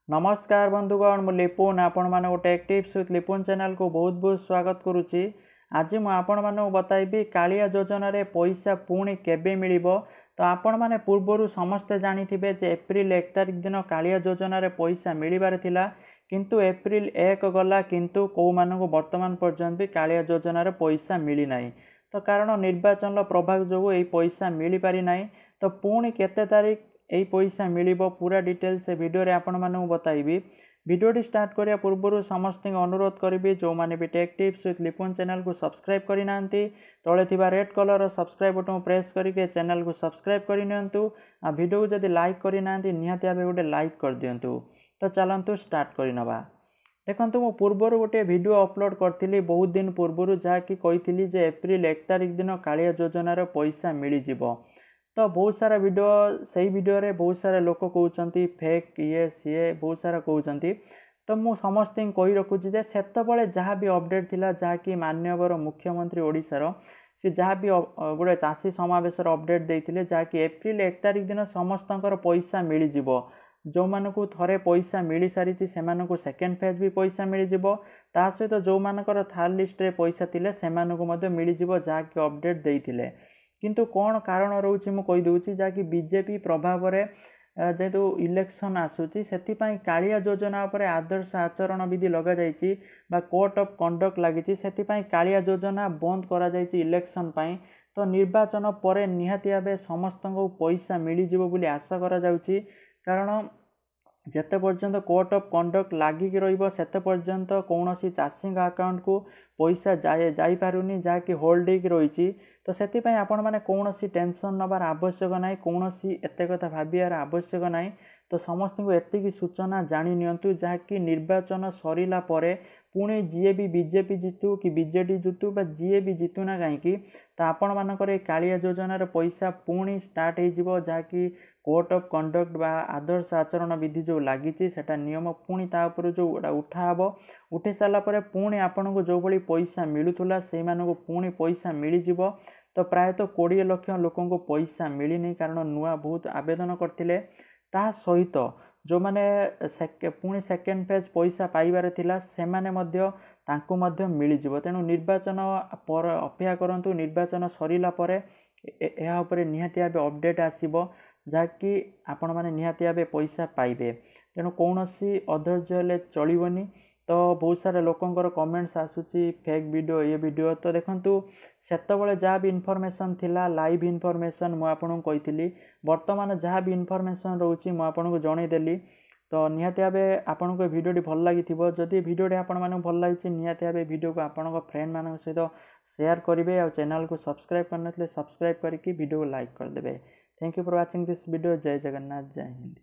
नमस्कार बंधुगण मु लिपुन आपण मैंने गोटे टिप्स विथ लिपुन चैनल को बहुत बहुत स्वागत करुच्ची। आज मुझे आपण मानक बताइबी कालिया योजना रे पैसा पुणी केबे मिलिबो। तो आपण माने पूर्वर समस्ते जानिथिबे जे एप्रिल 1 तारिख दिन कालिया योजना रे पैसा मिलिबार थिला, किंतु एप्रिल 1 गला किंतु को मानक वर्तमान पर्यंत भी कालिया योजना रे पैसा मिली नाही। तो कारण निर्वाचन प्रभाव जो यही पैसा मिली पारि नाही। तो पुणी केते तारिख यही पैसा मिलिबो पूरा डिटेल से वीडियो रे आपण मानक बताइबी। वीडियो स्टार्ट करिया पूर्व समस्त अनुरोध करी जो मैंने भी take tips with Lipun channel को सब्सक्राइब करना तले थिबा red colour subscribe button press करके चैनल को सब्सक्राइब करनियंतु। आ वीडियो को जदि लाइक करना निहाती भावे गोटे लाइक कर दियंतु। तो चलतु स्टार्ट करनबा। देखंतु मु पूर्वर गोटे वीडियो अपलोड करथिली बहुत दिन पूर्व जहाँकि कही जे एप्रिल 1 तारिख दिन कालिया योजना रो पैसा मिल जिवो। तो बहुत सारा वीडियो सही वीडियो रे बहुत सारा लोक कहउचंती फेक ये सी बहुत सारा कहउचंती। तो मु समस्त कही रखुची जे सेतबळे जहाँ भी अपडेट थिला जहाँकि माननीय मुख्यमंत्री ओडिशार से जहाँ भी गोटे चाषी समावेश अपडेट देइथिले जहाँकि एप्रिल 1 तारिख दिन समस्तंकर पैसा मिल जिवो। जो मानकु थरे पैसा मिल सारी से मानकु सेकेंड फेज भी पैसा मिल जिवो। ता सहित जो मानकर थर्ड लिस्ट रे पैसा थिले से मानकु मध्य मिल जिवो जहाँकि अपडेट देइथिले। किंतु कौन कारण रोचे मु कही दूची जहाँकि बीजेपी प्रभाव रे जेहेतु इलेक्शन आसूची से कालिया योजना पर आदर्श आचरण विधि लगा जाइछि बा कोड ऑफ कंडक्ट लगी से कालिया योजना बंद करा जाइछि इलेक्शन पाई। तो निर्वाचन पर निहाती भावे समस्त पैसा मिल जिवो बोली आशा करा जाउछि। कारण जेते पर्यंत कोड ऑफ कंडक्ट लागिक रहिबो सेते पर्यंत कौनसी चाषी अकाउंट को पैसा जाई पारुनी जहाँकि होल्ड होक रही। तो से आपण मैंने कौन टेंशन नबार आवश्यक ना, कौन एत कथा भावार आवश्यक ना। तो समस्त को एतिकी सूचना जानी नियंतु जहाँकि निर्वाचन सरीला परे पुणी जी भी बीजेपी जितु कि बीजेडी जितु बा जी भी जितु ना कहीं तो आपण मानकर कालिया योजना पैसा पुणी स्टार्ट हो जहाँकि कोड ऑफ कंडक्ट बा आदर्श आचरण विधि जो लगी सेटा नियम पुणी तापर जो उठाब उठे सारा पर पुणी आपन को जो भाई पैसा मिलूला से पुणी पैसा मिल जिवो। तो प्रायतः 20 लाख लोक पैसा मिलनी कारण नुआ बहुत आवेदन करते। ता सहित जो माने पुणी सेकेंड फेज पैसा पाइबार थिला से माने मध्य तांको मध्य मिल जिवो। तेणु निर्वाचन पर अपेक्षा करंतु निर्वाचन सरीला परे एहा उपरे निहाती भावे अपडेट आसीबो जहाँकि आपण माने निहाती भावे पैसा पाइबे। तेणु कौनसी अधैर्य चलबनी। तो बहुत सारे लोकंकर कमेंट्स आसूची फेक वीडियो ये वीडियो। तो देखंतु सेतबळे जहाँ भी इनफॉरमेशन थिला लाइव इनफॉरमेशन मु आपन को कहितली वर्तमान जहाँ भी इनफॉरमेशन रोची मु आपन को जणै देली। तो निहाती भावे आपन को वीडियो भल लागिथिबो। जदि वीडियो आपण माने भल लागिछि निहाती भावे वीडियो को आपन को फ्रेंड मानक सहित शेयर करिवे और चैनल को सब्सक्राइब करनथले सब्सक्राइब करके वीडियो को लाइक कर देबे। Thank you for watching this video. जय जगन्नाथ, जय हिंद।